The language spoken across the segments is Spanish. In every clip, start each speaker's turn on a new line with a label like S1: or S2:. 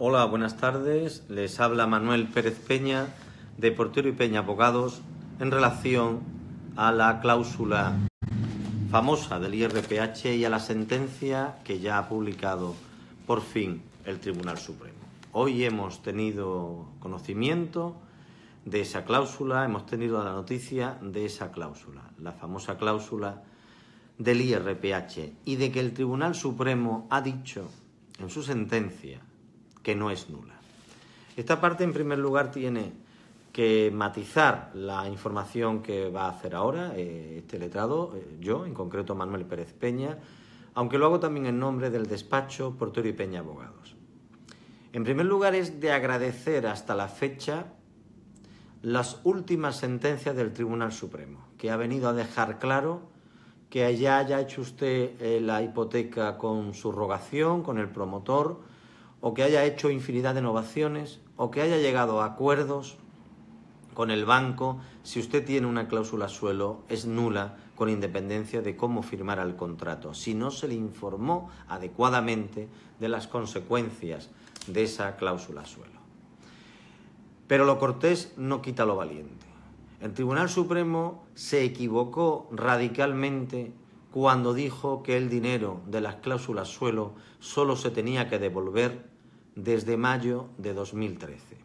S1: Hola, buenas tardes. Les habla Manuel Pérez Peña de Portero y Peña Abogados en relación a la cláusula famosa del IRPH y a la sentencia que ya ha publicado por fin el Tribunal Supremo. Hoy hemos tenido conocimiento de esa cláusula, hemos tenido la noticia de esa cláusula, la famosa cláusula del IRPH, y de que el Tribunal Supremo ha dicho en su sentencia que no es nula. Esta parte, en primer lugar, tiene que matizar la información que va a hacer ahora este letrado, yo, en concreto Manuel Pérez Peña, aunque lo hago también en nombre del despacho Portero y Peña Abogados. En primer lugar, es de agradecer hasta la fecha las últimas sentencias del Tribunal Supremo, que ha venido a dejar claro que ya haya hecho usted la hipoteca con subrogación, con el promotor, o que haya hecho infinidad de novaciones, o que haya llegado a acuerdos con el banco. Si usted tiene una cláusula suelo, es nula con independencia de cómo firmara el contrato, si no se le informó adecuadamente de las consecuencias de esa cláusula suelo. Pero lo cortés no quita lo valiente. El Tribunal Supremo se equivocó radicalmente cuando dijo que el dinero de las cláusulas suelo solo se tenía que devolver desde mayo de 2013.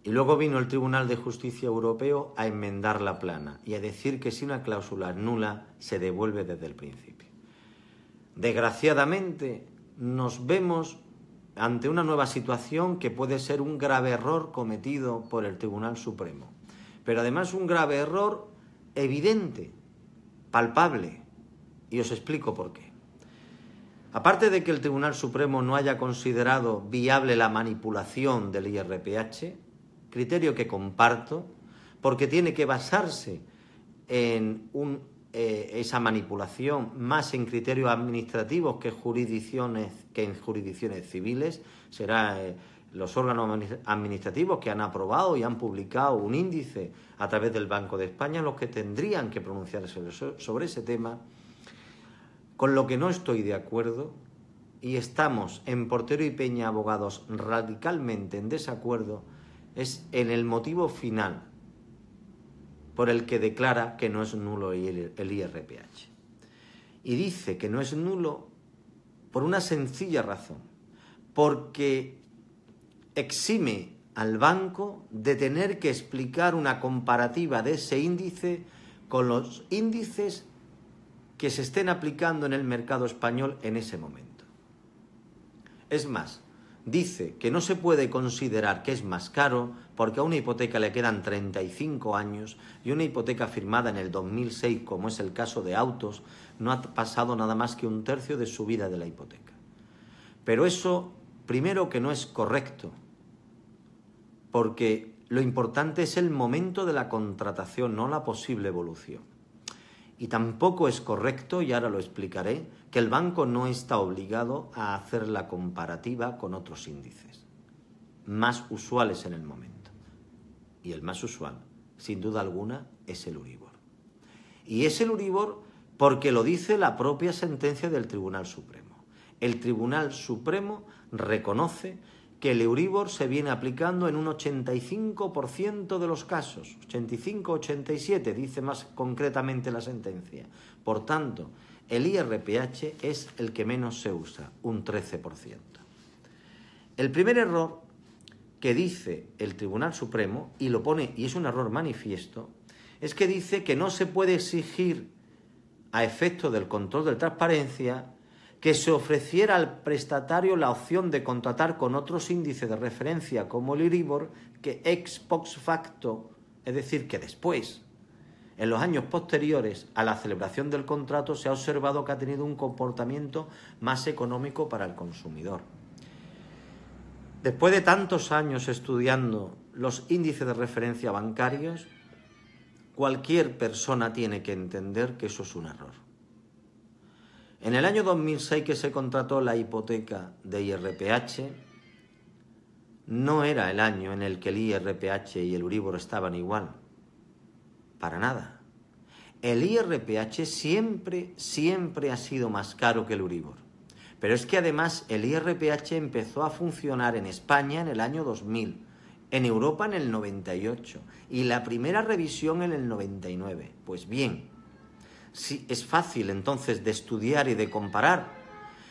S1: Y luego vino el Tribunal de Justicia Europeo a enmendar la plana y a decir que si una cláusula es nula se devuelve desde el principio. Desgraciadamente nos vemos ante una nueva situación que puede ser un grave error cometido por el Tribunal Supremo, pero además un grave error evidente, palpable, y os explico por qué. Aparte de que el Tribunal Supremo no haya considerado viable la manipulación del IRPH, criterio que comparto, porque tiene que basarse en esa manipulación más en criterios administrativos que en jurisdicciones civiles, será los órganos administrativos que han aprobado y han publicado un índice a través del Banco de España los que tendrían que pronunciarse sobre ese tema. Con lo que no estoy de acuerdo, y estamos en Portero y Peña Abogados radicalmente en desacuerdo, es en el motivo final por el que declara que no es nulo el IRPH. Y dice que no es nulo por una sencilla razón, porque exime al banco de tener que explicar una comparativa de ese índice con los índices que se estén aplicando en el mercado español en ese momento. Es más, dice que no se puede considerar que es más caro porque a una hipoteca le quedan 35 años y una hipoteca firmada en el 2006, como es el caso de autos, no ha pasado nada más que un tercio de su vida de la hipoteca. Pero eso, primero, que no es correcto, porque lo importante es el momento de la contratación, no la posible evolución. Y tampoco es correcto, y ahora lo explicaré, que el banco no está obligado a hacer la comparativa con otros índices más usuales en el momento. Y el más usual, sin duda alguna, es el Euribor. Y es el Euribor porque lo dice la propia sentencia del Tribunal Supremo. El Tribunal Supremo reconoce que el Euribor se viene aplicando en un 85% de los casos, 85-87, dice más concretamente la sentencia. Por tanto, el IRPH es el que menos se usa, un 13%. El primer error que dice el Tribunal Supremo, y lo pone, y es un error manifiesto, es que dice que no se puede exigir, a efecto del control de transparencia, que se ofreciera al prestatario la opción de contratar con otros índices de referencia como el Euribor que ex post facto, es decir, que después, en los años posteriores a la celebración del contrato, se ha observado que ha tenido un comportamiento más económico para el consumidor. Después de tantos años estudiando los índices de referencia bancarios, cualquier persona tiene que entender que eso es un error. En el año 2006 que se contrató la hipoteca de IRPH, no era el año en el que el IRPH y el Euribor estaban igual. Para nada. El IRPH siempre ha sido más caro que el Euribor. Pero es que además el IRPH empezó a funcionar en España en el año 2000, en Europa en el 98 y la primera revisión en el 99. Pues bien, sí, es fácil entonces de estudiar y de comparar.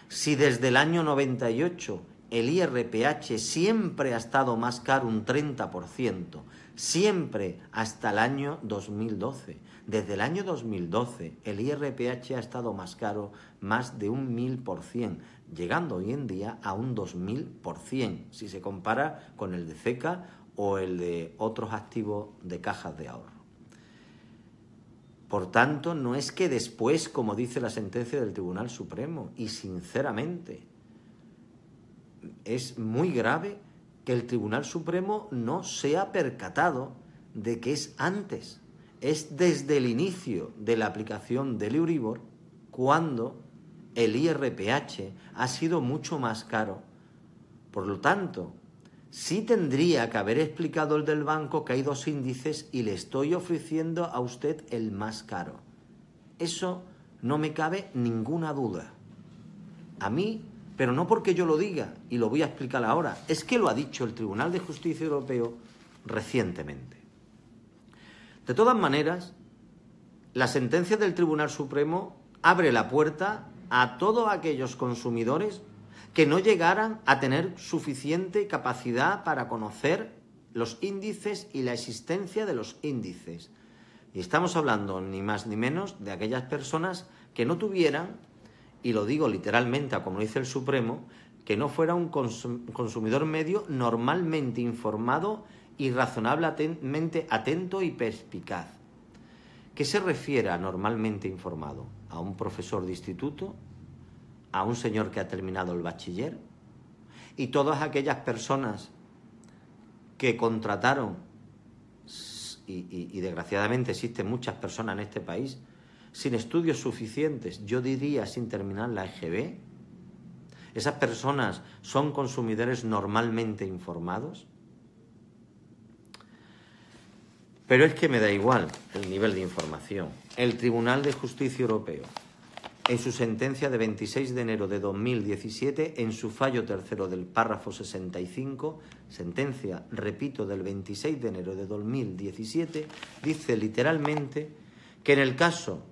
S1: Si desde el año 98 el IRPH siempre ha estado más caro un 30%, siempre hasta el año 2012. Desde el año 2012 el IRPH ha estado más caro más de un 1000%, llegando hoy en día a un 2000%, si se compara con el de CECA o el de otros activos de cajas de ahorro. Por tanto, no es que después, como dice la sentencia del Tribunal Supremo, y sinceramente, es muy grave que el Tribunal Supremo no se ha percatado de que es antes, es desde el inicio de la aplicación del Euribor cuando el IRPH ha sido mucho más caro. Por lo tanto, sí tendría que haber explicado el del banco que hay dos índices y le estoy ofreciendo a usted el más caro. Eso no me cabe ninguna duda. A mí, pero no porque yo lo diga, y lo voy a explicar ahora, es que lo ha dicho el Tribunal de Justicia Europeo recientemente. De todas maneras, la sentencia del Tribunal Supremo abre la puerta a todos aquellos consumidores que no llegaran a tener suficiente capacidad para conocer los índices y la existencia de los índices. Y estamos hablando ni más ni menos de aquellas personas que no tuvieran, y lo digo literalmente como dice el Supremo, que no fuera un consumidor medio normalmente informado y razonablemente atento y perspicaz. ¿Qué se refiere a normalmente informado? ¿A un profesor de instituto? ¿A un señor que ha terminado el bachiller? Y todas aquellas personas que contrataron, y desgraciadamente existen muchas personas en este país, sin estudios suficientes, yo diría sin terminar la EGB, ¿esas personas son consumidores normalmente informados? Pero es que me da igual el nivel de información. El Tribunal de Justicia Europeo, en su sentencia de 26 de enero de 2017, en su fallo tercero del párrafo 65, sentencia, repito, del 26 de enero de 2017, dice literalmente que en el caso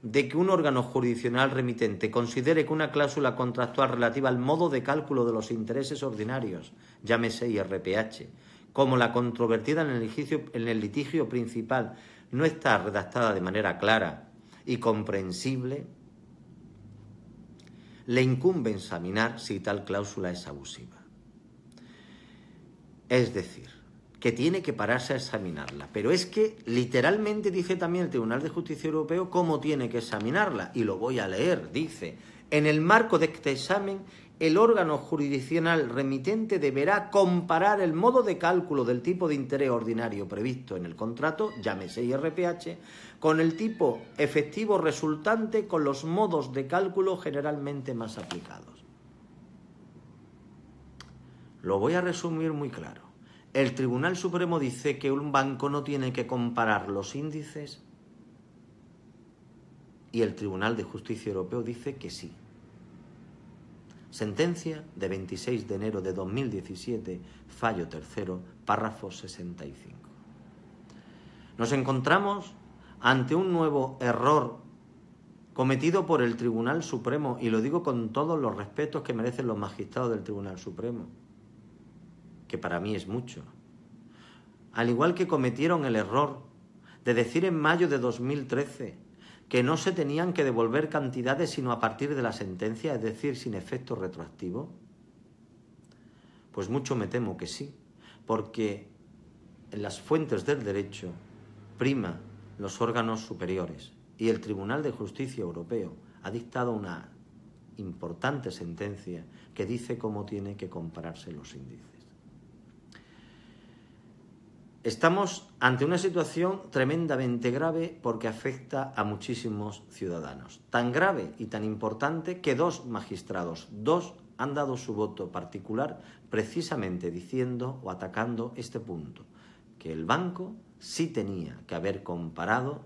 S1: de que un órgano jurisdiccional remitente considere que una cláusula contractual relativa al modo de cálculo de los intereses ordinarios, llámese IRPH, como la controvertida en el litigio principal, no está redactada de manera clara y comprensible, le incumbe examinar si tal cláusula es abusiva. Es decir, que tiene que pararse a examinarla. Pero es que literalmente dice también el Tribunal de Justicia Europeo cómo tiene que examinarla. Y lo voy a leer. Dice, en el marco de este examen, el órgano jurisdiccional remitente deberá comparar el modo de cálculo del tipo de interés ordinario previsto en el contrato, llámese IRPH, con el tipo efectivo resultante con los modos de cálculo generalmente más aplicados. Lo voy a resumir muy claro. El Tribunal Supremo dice que un banco no tiene que comparar los índices y el Tribunal de Justicia Europeo dice que sí. Sentencia de 26 de enero de 2017, fallo tercero, párrafo 65. Nos encontramos ante un nuevo error cometido por el Tribunal Supremo, y lo digo con todos los respetos que merecen los magistrados del Tribunal Supremo, que para mí es mucho. Al igual que cometieron el error de decir en mayo de 2013 que no se tenían que devolver cantidades sino a partir de la sentencia, es decir, sin efecto retroactivo. Pues mucho me temo que sí, porque en las fuentes del derecho prima los órganos superiores y el Tribunal de Justicia Europeo ha dictado una importante sentencia que dice cómo tienen que compararse los índices. Estamos ante una situación tremendamente grave porque afecta a muchísimos ciudadanos. Tan grave y tan importante que dos magistrados, han dado su voto particular precisamente diciendo o atacando este punto, que el banco sí tenía que haber comparado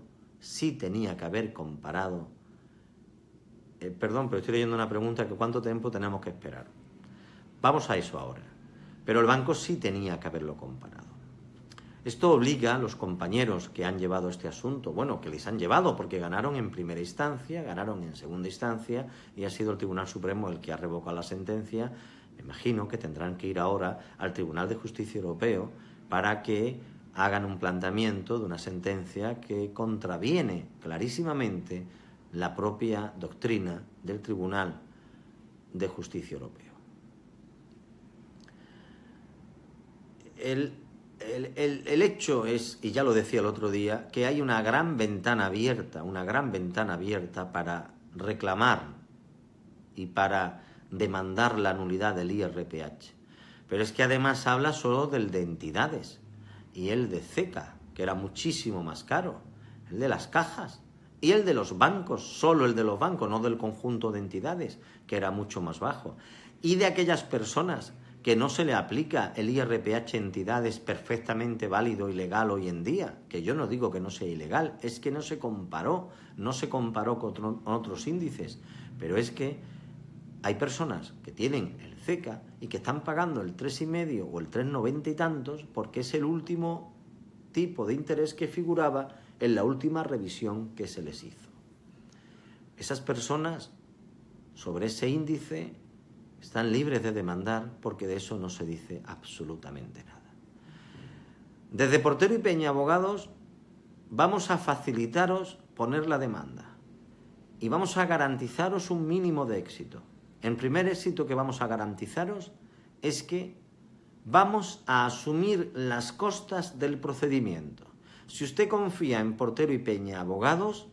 S1: Perdón, pero estoy leyendo una pregunta que ¿cuánto tiempo tenemos que esperar? Vamos a eso ahora. Pero el banco sí tenía que haberlo comparado. Esto obliga a los compañeros que han llevado este asunto, bueno, que les han llevado porque ganaron en primera instancia, ganaron en segunda instancia y ha sido el Tribunal Supremo el que ha revocado la sentencia. Me imagino que tendrán que ir ahora al Tribunal de Justicia Europeo para que hagan un planteamiento de una sentencia que contraviene clarísimamente la propia doctrina del Tribunal de Justicia Europeo. El hecho es, y ya lo decía el otro día, que hay una gran ventana abierta para reclamar y para demandar la nulidad del IRPH. Pero es que además habla solo del de entidades y el de CECA, que era muchísimo más caro, el de las cajas y el de los bancos, solo el de los bancos, no del conjunto de entidades, que era mucho más bajo, y de aquellas personas que no se le aplica el IRPH a entidades perfectamente válido y legal hoy en día, que yo no digo que no sea ilegal, es que no se comparó con otros índices, pero es que hay personas que tienen el CECA y que están pagando el 3,5 o el 3,90 y tantos porque es el último tipo de interés que figuraba en la última revisión que se les hizo. Esas personas, sobre ese índice, están libres de demandar porque de eso no se dice absolutamente nada. Desde Portero y Peña Abogados vamos a facilitaros poner la demanda y vamos a garantizaros un mínimo de éxito. El primer éxito que vamos a garantizaros es que vamos a asumir las costas del procedimiento. Si usted confía en Portero y Peña Abogados,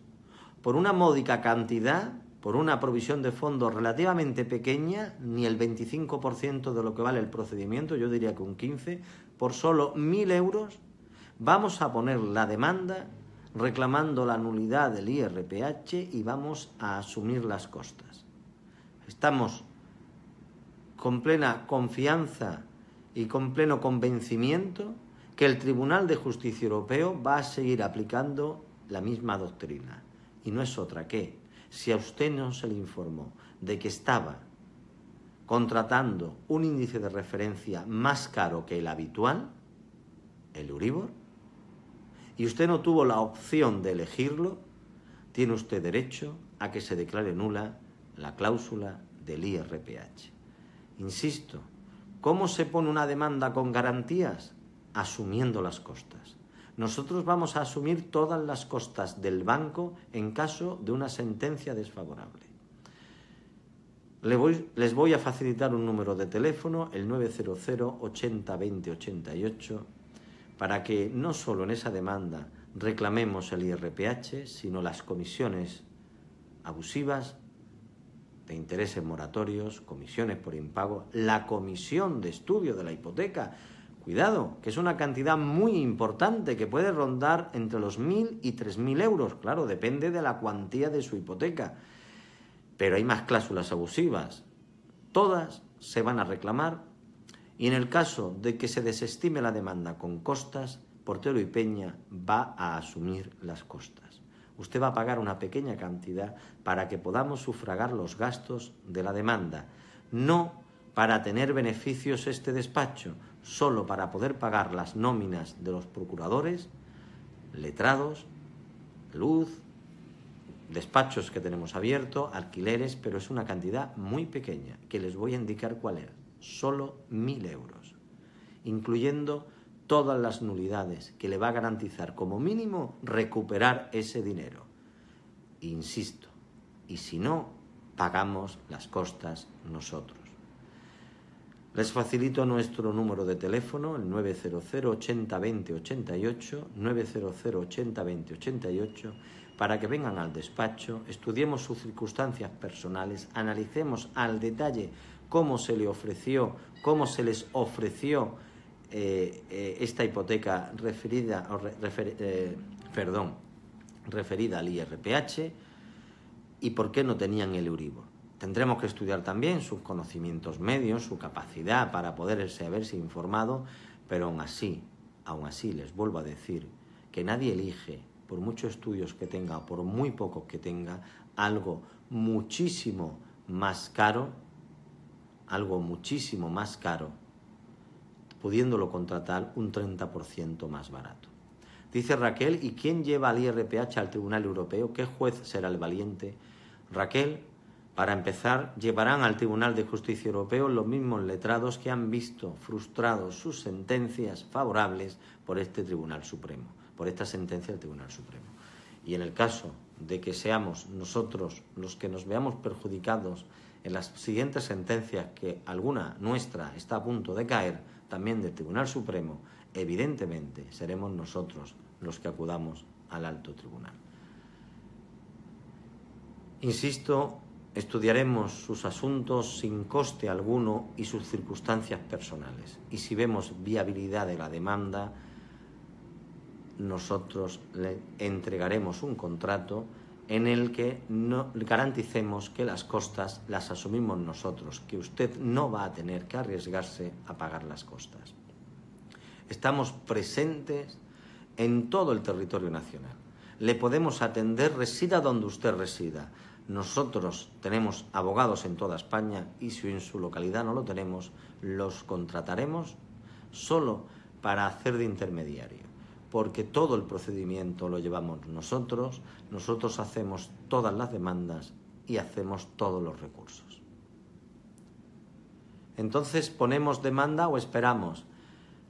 S1: por una módica cantidad, por una provisión de fondos relativamente pequeña, ni el 25% de lo que vale el procedimiento, yo diría que un 15%, por solo 1.000 euros, vamos a poner la demanda reclamando la nulidad del IRPH y vamos a asumir las costas. Estamos con plena confianza y con pleno convencimiento que el Tribunal de Justicia Europeo va a seguir aplicando la misma doctrina. Y no es otra que, si a usted no se le informó de que estaba contratando un índice de referencia más caro que el habitual, el Euribor, y usted no tuvo la opción de elegirlo, tiene usted derecho a que se declare nula la cláusula del IRPH. Insisto, ¿cómo se pone una demanda con garantías? Asumiendo las costas. Nosotros vamos a asumir todas las costas del banco en caso de una sentencia desfavorable. Les voy a facilitar un número de teléfono, el 900 80 20 88, para que no solo en esa demanda reclamemos el IRPH, sino las comisiones abusivas de intereses moratorios, comisiones por impago, la comisión de estudio de la hipoteca. Cuidado, que es una cantidad muy importante que puede rondar entre los 1.000 y 3.000 euros. Claro, depende de la cuantía de su hipoteca. Pero hay más cláusulas abusivas. Todas se van a reclamar y en el caso de que se desestime la demanda con costas, Portero y Peña va a asumir las costas. Usted va a pagar una pequeña cantidad para que podamos sufragar los gastos de la demanda. No para tener beneficios este despacho, solo para poder pagar las nóminas de los procuradores, letrados, luz, despachos que tenemos abiertos, alquileres, pero es una cantidad muy pequeña, que les voy a indicar cuál era, solo 1.000 euros, incluyendo todas las nulidades, que le va a garantizar como mínimo recuperar ese dinero. Insisto, y si no, pagamos las costas nosotros. Les facilito nuestro número de teléfono, el 900 80 20 88, 900 80 20 88, para que vengan al despacho, estudiemos sus circunstancias personales, analicemos al detalle cómo se le ofreció, cómo se les ofreció esta hipoteca referida al IRPH y por qué no tenían el Euribor. Tendremos que estudiar también sus conocimientos medios, su capacidad para poderse haberse informado, pero aún así les vuelvo a decir que nadie elige, por muchos estudios que tenga o por muy pocos que tenga, algo muchísimo más caro, pudiéndolo contratar un 30% más barato. Dice Raquel, ¿y quién lleva al IRPH al Tribunal Europeo? ¿Qué juez será el valiente? Raquel, para empezar, llevarán al Tribunal de Justicia Europeo los mismos letrados que han visto frustrados sus sentencias favorables por este Tribunal Supremo, por esta sentencia del Tribunal Supremo. Y en el caso de que seamos nosotros los que nos veamos perjudicados en las siguientes sentencias, que alguna nuestra está a punto de caer, también del Tribunal Supremo, evidentemente seremos nosotros los que acudamos al alto tribunal. Insisto, estudiaremos sus asuntos sin coste alguno y sus circunstancias personales. Y si vemos viabilidad de la demanda, nosotros le entregaremos un contrato en el que garanticemos que las costas las asumimos nosotros, que usted no va a tener que arriesgarse a pagar las costas. Estamos presentes en todo el territorio nacional. Le podemos atender, resida donde usted resida. Nosotros tenemos abogados en toda España y si en su localidad no lo tenemos, los contrataremos solo para hacer de intermediario, porque todo el procedimiento lo llevamos nosotros hacemos todas las demandas y hacemos todos los recursos. Entonces, ¿ponemos demanda o esperamos?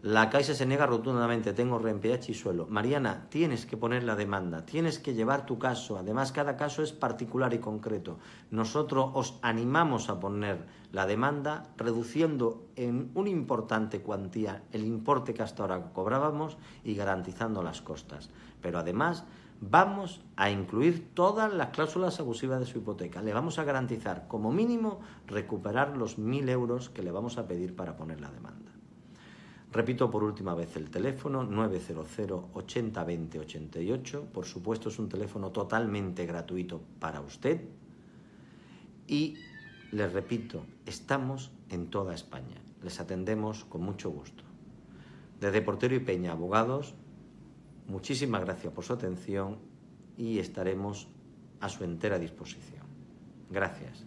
S1: La Caixa se niega rotundamente, tengo RPH y suelo. Mariana, tienes que poner la demanda, tienes que llevar tu caso. Además, cada caso es particular y concreto. Nosotros os animamos a poner la demanda, reduciendo en una importante cuantía el importe que hasta ahora cobrábamos y garantizando las costas. Pero además, vamos a incluir todas las cláusulas abusivas de su hipoteca. Le vamos a garantizar, como mínimo, recuperar los 1.000 euros que le vamos a pedir para poner la demanda. Repito por última vez el teléfono, 900 80 20 88. Por supuesto, es un teléfono totalmente gratuito para usted. Y les repito, estamos en toda España. Les atendemos con mucho gusto. Desde Portero y Peña, abogados, muchísimas gracias por su atención y estaremos a su entera disposición. Gracias.